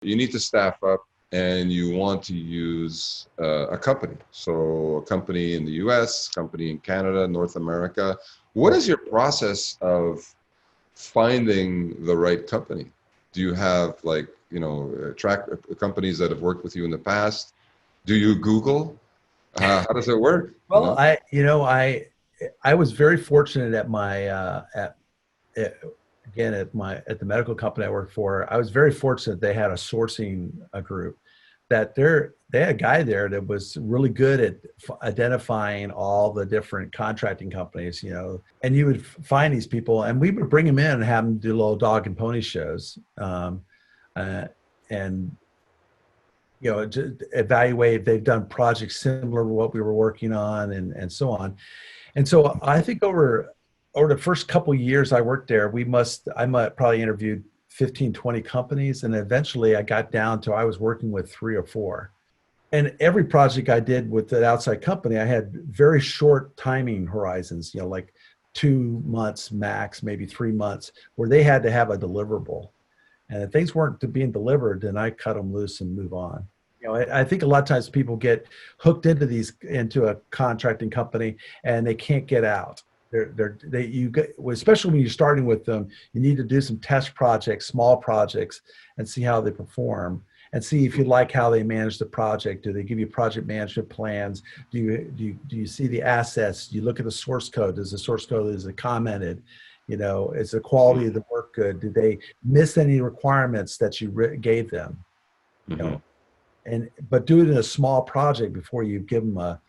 You need to staff up and you want to use a company. So a company in the US, company in Canada, North America. What is your process of finding the right company? Do you have like, track companies that have worked with you in the past? Do you Google? How does it work? Well, I was very fortunate at my at, again at the medical company I worked for. I was very fortunate they had a sourcing group that they had a guy there that was really good at identifying all the different contracting companies, and you would find these people and we would bring them in and have them do little dog and pony shows, uh, and to evaluate if they've done projects similar to what we were working on, and so on. And so I think over the first couple of years I worked there, I might probably interviewed 15, 20 companies. And eventually I got down to, I was working with 3 or 4. And every project I did with the outside company, I had very short timing horizons, like 2 months max, maybe 3 months, where they had to have a deliverable. And if things weren't being delivered, then I cut them loose and move on. I think a lot of times people get hooked into a contracting company and they can't get out. Especially when you're starting with them, you need to do some test projects, small projects, and see how they perform, and see if you like how they manage the project. Do they give you project management plans? Do you see the assets? Do you look at the source code? Does the source code, is it commented? Is the quality of the work good? Did they miss any requirements that you gave them? You Mm-hmm. know, but do it in a small project before you give them a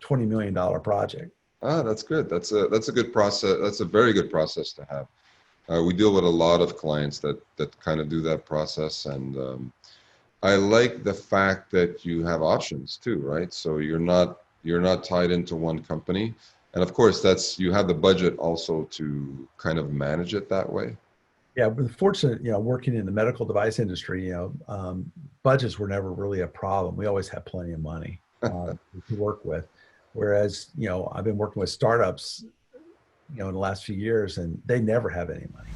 $20 million project. That's good. That's a good process. That's a very good process to have. We deal with a lot of clients that kind of do that process, and I like the fact that you have options too, right? So you're not tied into one company, and of course you have the budget also to kind of manage it that way. Yeah, we're fortunate, working in the medical device industry, budgets were never really a problem. We always had plenty of money to work with. Whereas, I've been working with startups, in the last few years, and they never have any money.